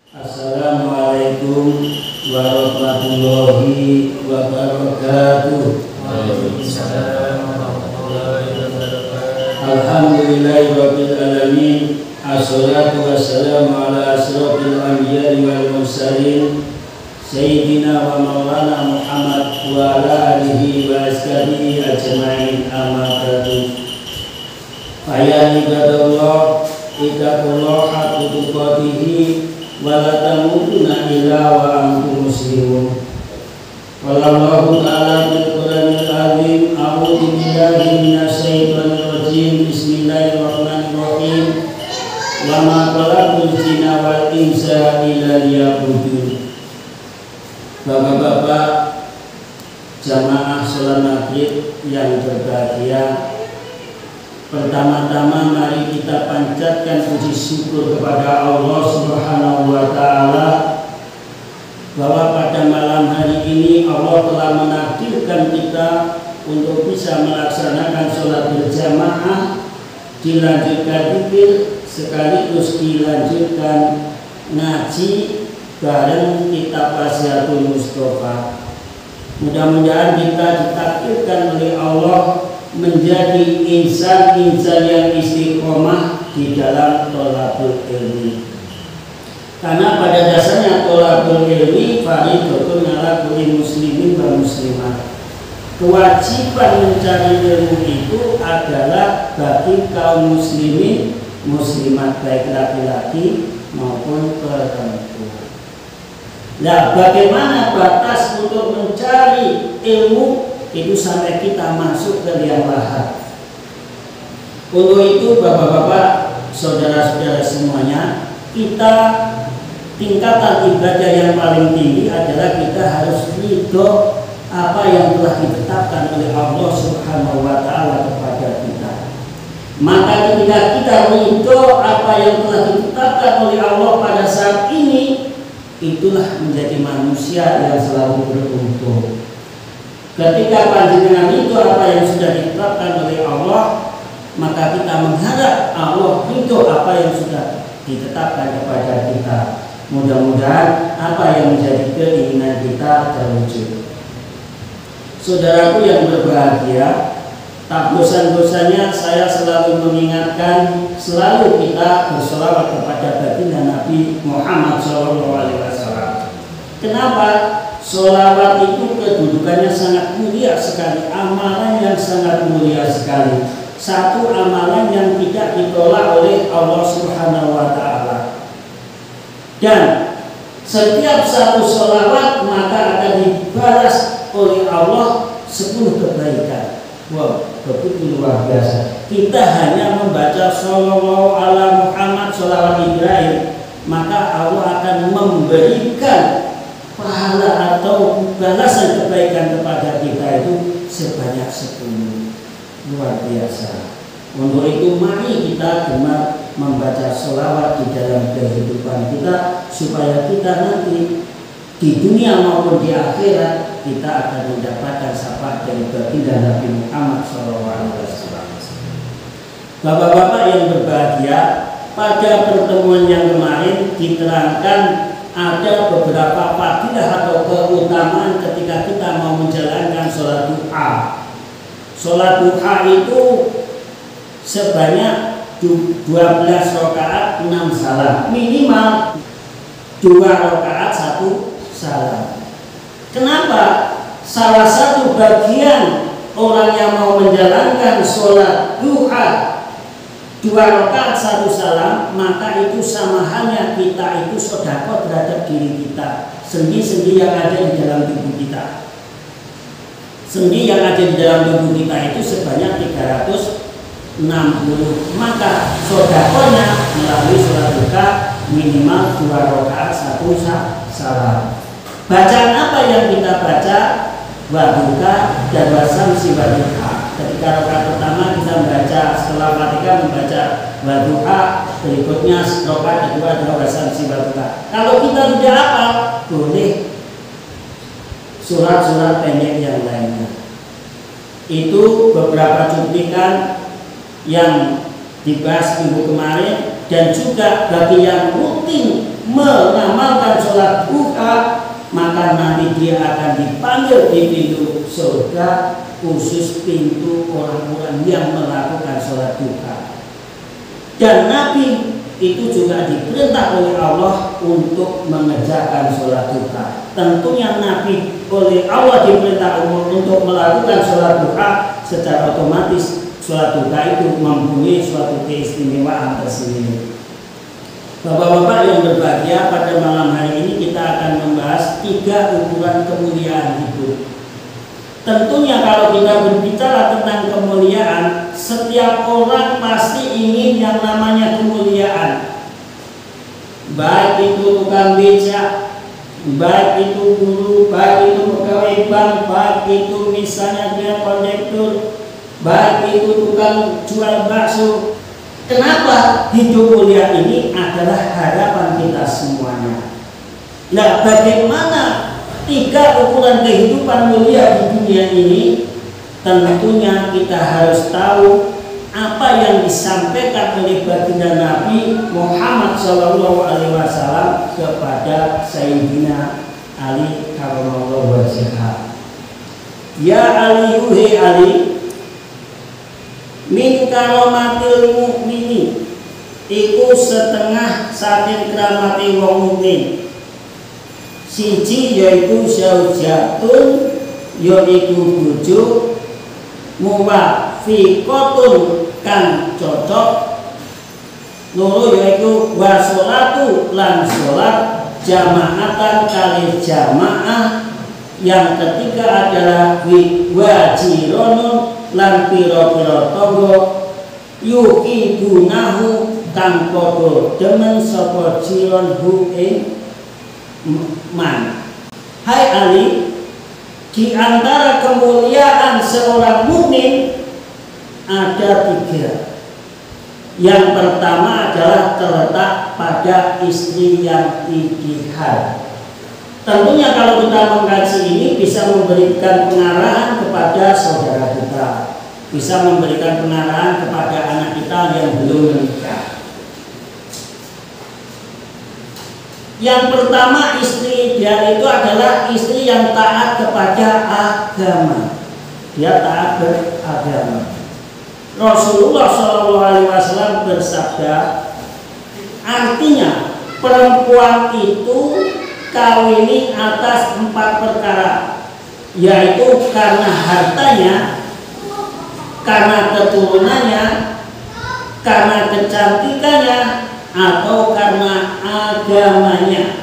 Assalamualaikum warahmatullahi wabarakatuh. Waalaikumsalam warahmatullahi wabarakatuh. Alhamdulillahirabbil alamin. Assalatu wassalamu ala asrofil anbiya'i wal mursalin Sayyidina wa maulana Muhammad wa ala alihi wa ashabihi ajma'in, amma ba'du. Fa ibadallah, ittaqullah haqqa tuqatih wa la tamutunna illa wa antum muslimun. Wallahu ta'ala bil Qur'anil azim. A'udzu billahi minasy syaithanir rajim. Bismillahirrahmanirrahim. Wa ma khalaqtul jinna wal insa illa liya'budun. Bapak-bapak jamaah sholat maghrib yang berbahagia, pertama-tama mari kita panjatkan puji syukur kepada Allah Subhanahu wa Ta'ala bahwa pada malam hari ini Allah telah menakdirkan kita untuk bisa melaksanakan sholat berjamaah, dilanjutkan zikir, sekaligus dilanjutkan ngaji bareng kitab Wasiatul Mustafa. Mudah-mudahan kita ditakdirkan oleh Allah menjadi insan-insan yang istiqomah di dalam thalabul ilmi. Karena pada dasarnya thalabul ilmi fardhatun 'ala kulli muslimin wa muslimah. Kewajiban mencari ilmu itu adalah bagi kaum muslimin muslimat, baik laki-laki maupun perempuan. Nah, bagaimana batas untuk mencari ilmu itu sampai kita masuk ke liang lahat. Untuk itu bapak-bapak, saudara-saudara semuanya, kita tingkatan ibadah yang paling tinggi adalah kita harus ridho apa yang telah ditetapkan oleh Allah Subhanahu wa Ta'ala kepada kita. Maka ketika kita ridho apa yang telah ditetapkan oleh Allah pada saat ini, itulah menjadi manusia yang selalu beruntung. Ketika panjenengan itu apa yang sudah ditetapkan oleh Allah, maka kita mengharap Allah itu apa yang sudah ditetapkan kepada kita. Mudah-mudahan apa yang menjadi keinginan kita terwujud. Saudaraku yang berbahagia, tak bosan-bosannya saya selalu mengingatkan, selalu kita bersolawat kepada baginda Nabi Muhammad SAW. Kenapa? Sholawat itu kedudukannya sangat mulia sekali, amalan yang sangat mulia sekali. Satu amalan yang tidak ditolak oleh Allah Subhanahu wa Ta'ala. Dan setiap satu sholawat maka akan dibalas oleh Allah 10 kebaikan. Wow, begitu luar biasa. Kita hanya membaca Shallallahu ala Muhammad sholawat Ibrahim, maka Allah akan memberikan pahala atau balasan kebaikan kepada kita itu sebanyak 10. Luar biasa. Untuk itu mari kita gemar membaca sholawat di dalam kehidupan kita, supaya kita nanti di dunia maupun di akhirat kita akan mendapatkan syafaat dari baginda Nabi Muhammad SAW. Bapak-bapak yang berbahagia, pada pertemuan yang kemarin diterangkan ada beberapa fadilah atau keutamaan ketika kita mau menjalankan sholat duha. Sholat duha itu sebanyak 12 rakaat 6 salam, minimal 2 rakaat 1 salam. Kenapa? Salah satu bagian orang yang mau menjalankan sholat duha 2 rakaat 1 salam, maka itu sama halnya kita itu sedekah terhadap diri kita, sendi-sendi yang ada di dalam tubuh kita. Sendi yang ada di dalam tubuh kita itu sebanyak 360. Maka sedekahnya melalui sholat duha minimal 2 rakaat 1 salam. Bacaan apa yang kita baca? Waduka dan wasam si waduka. Ketika rakaat pertama kita membaca, setelah Fatihah membaca waduka, berikutnya rakaat kedua adalah wasam si waduka. Kalau kita tidak hafal, boleh surat-surat pendek yang lainnya. Itu beberapa cuplikan yang dibahas minggu kemarin dan juga bagi yang rutin mengamalkan sholat duha, maka nanti dia akan dipanggil di pintu surga, khusus pintu orang-orang yang melakukan sholat duha. Dan Nabi itu juga diperintah oleh Allah untuk mengerjakan sholat duha. Tentunya Nabi oleh Allah diperintah untuk melakukan sholat duha, secara otomatis sholat duha itu mempunyai suatu keistimewaan tersendiri. Bapak-bapak yang berbahagia, pada malam hari ini kita akan membahas 3 ukuran kemuliaan hidup. Tentunya kalau kita berbicara tentang kemuliaan, setiap orang pasti ingin yang namanya kemuliaan. Baik itu tukang beca, baik itu guru, baik itu pegawai bank, baik itu misalnya dia kondektur, baik itu tukang jual bakso. Kenapa? Hidup mulia ini adalah harapan kita semuanya. Nah, bagaimana 3 ukuran kehidupan mulia di dunia ini? Tentunya kita harus tahu apa yang disampaikan oleh baginda Nabi Muhammad SAW kepada Sayyidina Ali karramallahu wajhah. Ya Ali, yuhe Ali, min karomatil mukmini, iku setengah saking keramati wong mukmin. Siji yaitu zaujatun, yaitu bojo, muwafiqatun kang cocok. Loro yaitu wasolatu lan sholat jamaatan kali jamaah. Yang ketiga adalah wajironun lan piro-piro tonggo yuki bunahu kang podo demen sapa jiron hu ing man. Hai Ali, di antara kemuliaan seorang mukmin ada 3. Yang pertama adalah terletak pada istri yang ideal. Tentunya kalau kita mengkaji ini bisa memberikan pengarahan kepada saudara kita, bisa memberikan pengarahan kepada anak kita yang belum menikah. Yang pertama, istri ideal itu adalah istri yang taat kepada agama. Dia taat beragama. Rasulullah SAW bersabda, artinya perempuan itu kawini atas 4 perkara, yaitu karena hartanya, karena keturunannya, karena kecantikannya, atau karena agamanya.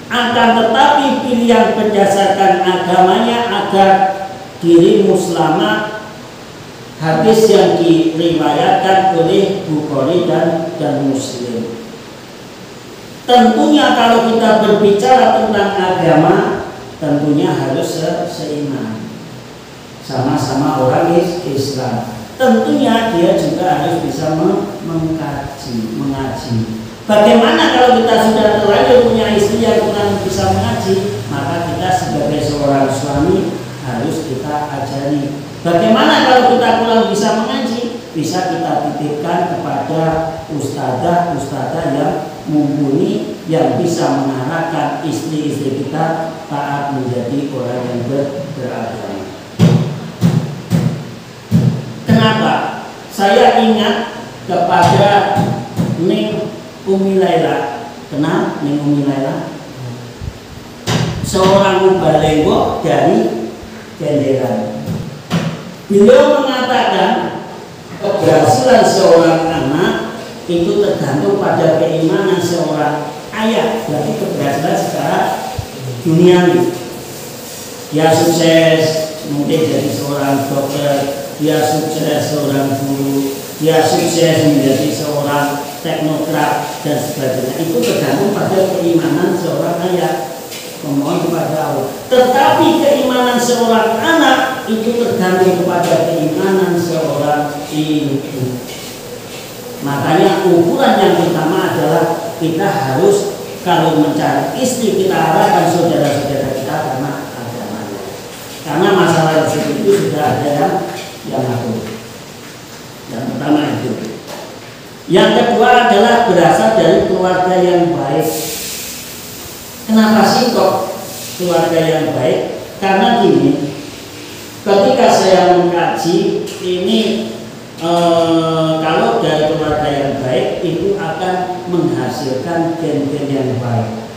Akan tetapi pilihan berdasarkan agamanya agar dirimu selamat. Hadis yang diriwayatkan oleh Bukhari dan Muslim. Tentunya kalau kita berbicara tentang agama, tentunya harus seiman, sama-sama orang Islam. Tentunya dia juga harus bisa mengaji. Bagaimana kalau kita sudah terlanjur punya istri yang kurang bisa mengaji, maka kita sebagai seorang suami harus kita ajari. Bagaimana kalau kita kurang bisa mengaji, bisa kita titipkan kepada ustadzah yang mumpuni, yang bisa mengarahkan istri-istri kita taat menjadi orang yang beragama. Kenapa? Saya ingat kepada Ning Umi Laila. Kenal Ning Umi Laila? Seorang mubalenggo dari Kenderan. Beliau mengatakan keberhasilan seorang anak itu tergantung pada keimanan seorang ayah. Berarti keberhasilan secara duniawi. Dia sukses mungkin jadi seorang dokter, dia sukses seorang guru, dia sukses menjadi seorang teknokrat dan sebagainya. Itu tergantung pada keimanan seorang ayah, memohon kepada Allah. Tetapi keimanan seorang anak itu tergantung kepada keimanan seorang ibu. Makanya ukuran yang pertama adalah kita harus, kalau mencari istri, kita arahkan saudara-saudara kita karena agamanya. Karena masalah rezeki itu sudah ada yang ngatur. Yang pertama itu. Yang kedua adalah berasal dari keluarga yang baik. Kenapa sih kok keluarga yang baik? Karena gini, ketika saya mengkaji ini kalau dari keluarga yang baik itu akan menghasilkan gen-gen yang baik.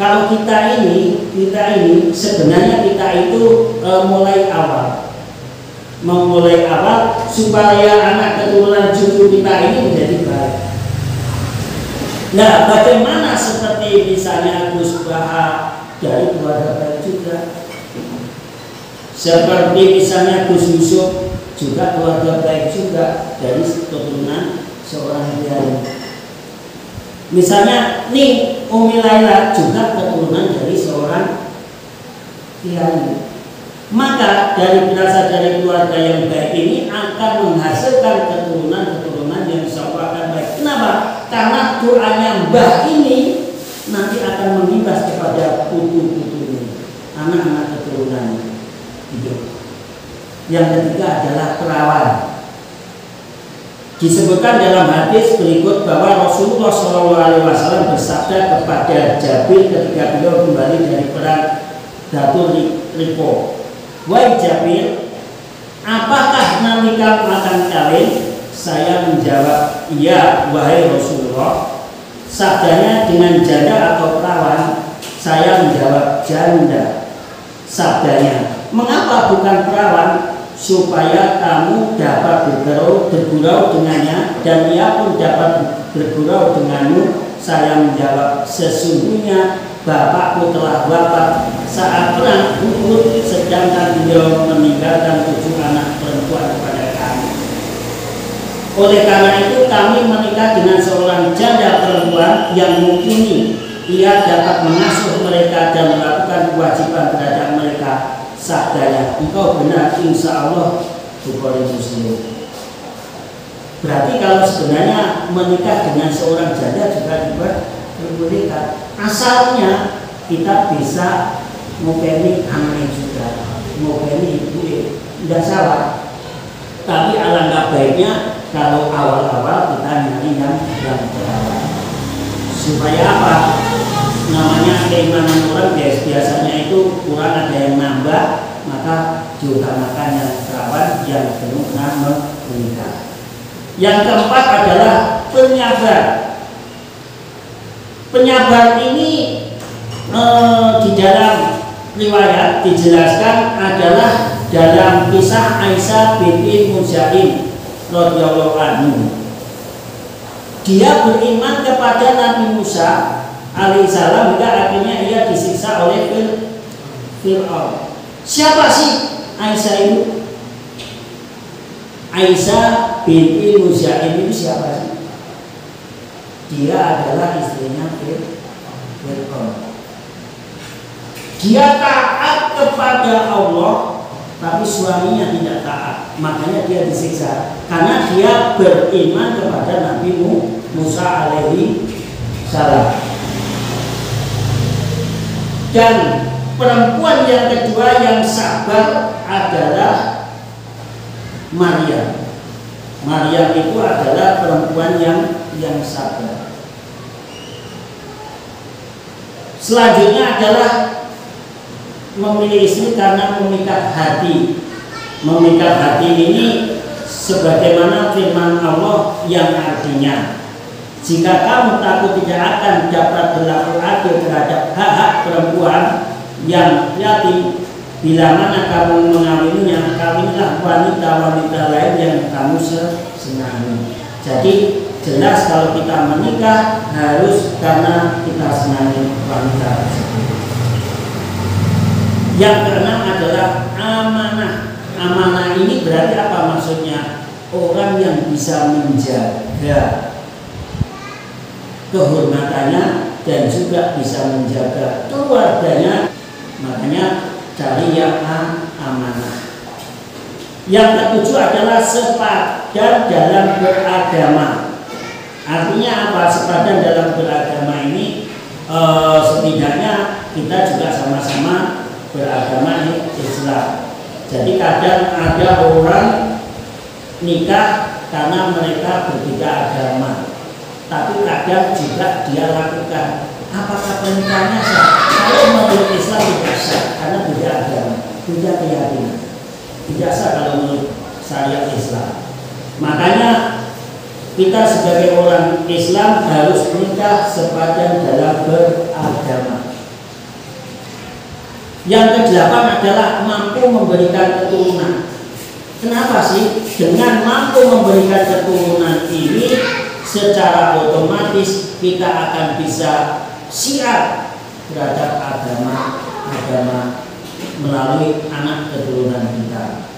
Kalau kita ini sebenarnya kita itu mulai awal supaya anak keturunan cucu kita ini menjadi baik. Nah, bagaimana seperti misalnya Gus Baha dari keluarga baik juga, seperti misalnya Gus Yusuf juga keluarga baik juga dari keturunan seorang kiai. Misalnya nih Umi Laila juga keturunan dari seorang kiai. Maka berasal dari keluarga yang baik ini akan menghasilkan keturunan yang insya-Allah akan baik. Kenapa? Karena doanya mbah ini nanti akan mengimbas kepada putu-putunya, anak-anak keturunannya. Yang ketiga adalah perawan. Disebutkan dalam hadis berikut bahwa Rasulullah SAW bersabda kepada Jabir ketika beliau kembali dari perang Datur Ripo, "Wahai Jabir, apakah nanti kamu akan kawin?" Saya menjawab, "Iya, wahai Rasulullah." Sabdanya, "Dengan janda atau perawan?" Saya menjawab, "Janda." Sabdanya, "Mengapa bukan perawan?" "Supaya kamu dapat bergurau dengannya dan ia pun dapat bergurau denganmu." Saya menjawab, "Sesungguhnya bapakku telah wafat saat perang Uhud, sedangkan beliau meninggalkan 7 anak perempuan kepada kami. Oleh karena itu kami menikah dengan seorang janda perempuan yang mumpuni. Ia dapat mengasuh mereka dan melakukan kewajiban terhadap mereka." Sabdanya, "Engkau benar, insya Allah." Bukhari Muslim. Berarti kalau sebenarnya menikah dengan seorang janda juga diperbolehkan, asalnya kita bisa ngopeni anaknya juga, ngopeni ibu, tidak salah. Tapi alangkah baiknya kalau awal-awal kita nyari yang perawan. Supaya apa? Namanya keimanan orang biasanya itu kurang ada yang nambah, maka diutamakan yang perawan yang belum pernah menikah. Yang keempat adalah penyabar. Penyabar ini di dalam riwayat dijelaskan adalah dalam kisah Aisyah binti Muzaim radhiyallahu anhu. Dia beriman kepada Nabi Musa alaihissalam hingga akhirnya ia disiksa oleh Fir'aun. Siapa sih Aisyah itu? Aisyah binti Muzaim itu siapa sih? Dia adalah istrinya Fir'aun. Dia taat kepada Allah, tapi suaminya tidak taat. Makanya dia disiksa karena dia beriman kepada Nabi Musa alaihi salam. Dan perempuan yang kedua yang sabar adalah Maryam. Maryam itu adalah perempuan yang sabar. Selanjutnya adalah memilih istri karena memikat hati. Memikat hati ini sebagaimana firman Allah yang artinya, "Jika kamu takut tidak akan dapat berlaku adil terhadap hak-hak perempuan yang yatim, bila mana kamu mengawininya, kawinilah wanita-wanita lain yang kamu senangi." Jadi jelas kalau kita menikah harus karena kita senangi wanita tersebut. Yang keenam adalah amanah. Amanah ini berarti apa maksudnya? Orang yang bisa menjaga kehormatannya dan juga bisa menjaga keluarganya, makanya cari yang amanah. Yang ketujuh adalah sepadan dalam beragama. Artinya apa? Sepadan dalam beragama ini setidaknya kita juga sama-sama beragama Islam. Jadi kadang ada orang nikah karena mereka berbeda agama. Tapi kadang juga dia lakukan. Apakah pernikahannya sah? Kalau menurut Islam tidak sah karena beda agama, beda keyakinan. Tidak sah kalau menurut syariat Islam. Makanya kita sebagai orang Islam harus menikah sepadan dalam beragama. Yang kedelapan adalah mampu memberikan keturunan. Kenapa sih? Dengan mampu memberikan keturunan ini, secara otomatis kita akan bisa syiar terhadap agama melalui anak keturunan kita.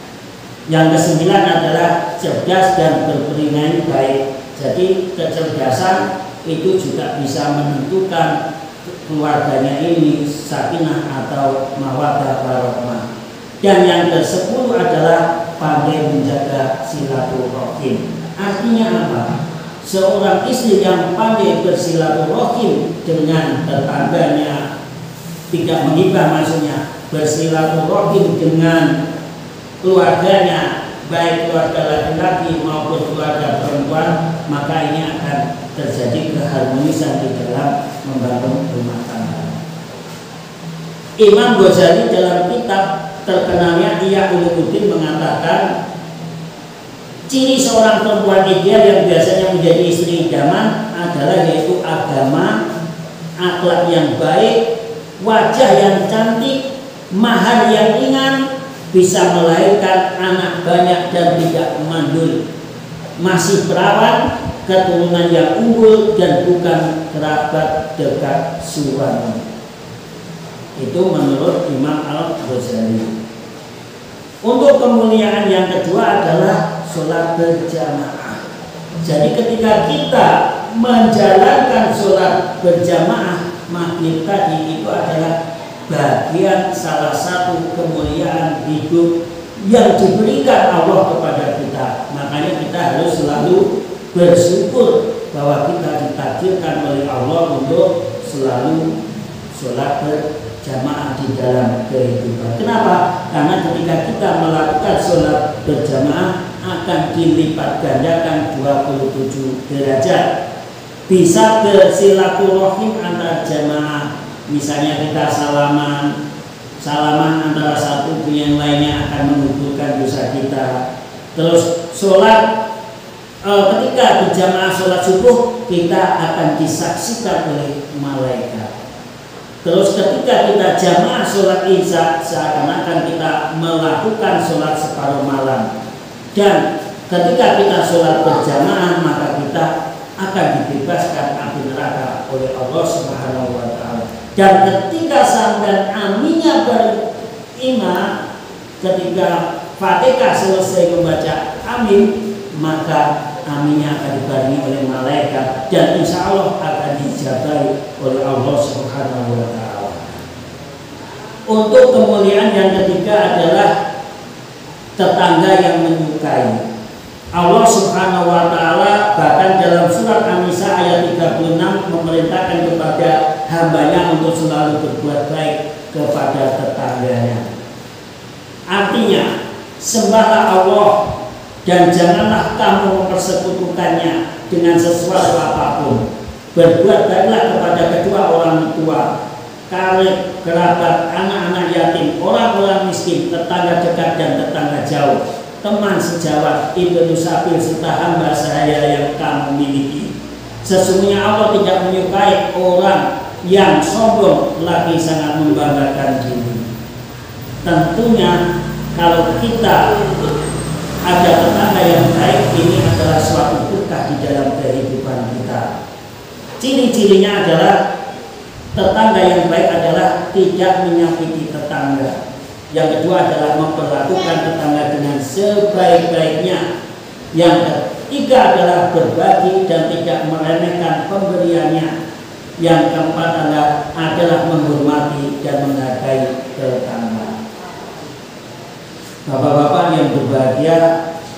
Yang kesembilan adalah cerdas dan berperilaku baik. Jadi kecerdasan itu juga bisa menentukan keluarganya ini sakinah atau mawaddah warahmah. Dan yang ke-10 adalah pandai menjaga silaturahim. Artinya apa? Seorang istri yang pandai bersilaturahim dengan tetangganya, tidak menghibah maksudnya, bersilaturahim dengan keluarganya, baik keluarga laki-laki maupun keluarga perempuan, maka ini akan terjadi keharmonisan di dalam membangun rumah tangga. Imam Ghazali dalam kitab terkenalnya Ihya Ulumuddin mengatakan, ciri seorang perempuan ideal yang biasanya menjadi istri idaman adalah yaitu agama, akhlak yang baik, wajah yang cantik, mahar yang ringan, bisa melahirkan anak banyak dan tidak mandul, masih perawan, keturunan yang unggul dan bukan kerabat dekat suami. Itu menurut Imam Al-Ghazali. Untuk kemuliaan yang kedua adalah sholat berjamaah. Jadi ketika kita menjalankan sholat berjamaah, maghrib tadi itu adalah bagian salah satu kemuliaan hidup yang diberikan Allah kepada kita. Makanya kita harus selalu bersyukur bahwa kita ditakdirkan oleh Allah untuk selalu sholat berjamaah di dalam kehidupan. Kenapa? Karena ketika kita melakukan sholat berjamaah akan dilipat gandakan 27 derajat. Bisa bersilaturahim antar jamaah. Misalnya kita salaman antara satu dengan yang lainnya akan menguburkan dosa kita. Terus sholat, ketika berjamaah sholat subuh kita akan disaksikan oleh malaikat. Terus ketika kita jamaah sholat isya, seakan-akan kita melakukan sholat separuh malam. Dan ketika kita sholat berjamaah, maka kita akan dibebaskan api neraka oleh Allah Subhanahu wa Ta'ala. Dan ketika sampai aminnya berimam, ketika Fatihah selesai membaca amin, maka aminnya akan dibarengi oleh malaikat dan insya Allah akan dijabai oleh Allah Subhanahu wa Ta'ala. Untuk kemuliaan yang ketiga adalah tetangga yang menyukai. Allah Subhanahu wa Ta'ala bahkan dalam surat An-Nisa ayat 36 memerintahkan kepada hambanya untuk selalu berbuat baik kepada tetangganya. Artinya, sembahlah Allah dan janganlah kamu mempersekutukannya dengan sesuatu apapun. Berbuat baiklah kepada kedua orang tua, karib, kerabat, anak-anak yatim, orang-orang miskin, tetangga dekat dan tetangga jauh, teman sejawat, ibnu sabil serta hamba sahaya yang kamu miliki. Sesungguhnya Allah tidak menyukai orang yang sombong lagi sangat membanggakan diri. Tentunya kalau kita ada tetangga yang baik, ini adalah suatu berkah di dalam kehidupan kita. Ciri-cirinya adalah tetangga yang baik adalah tidak menyakiti tetangga. Yang kedua adalah memperlakukan tetangga dengan sebaik-baiknya. Yang ketiga adalah berbagi dan tidak meremehkan pemberiannya. Yang keempat adalah menghormati dan menghargai tetangga. Bapak-bapak yang berbahagia,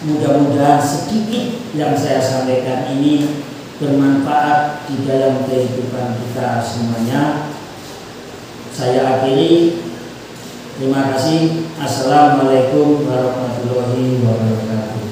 mudah-mudahan sedikit yang saya sampaikan ini bermanfaat di dalam kehidupan kita semuanya. Saya akhiri. Terima kasih. Assalamualaikum warahmatullahi wabarakatuh.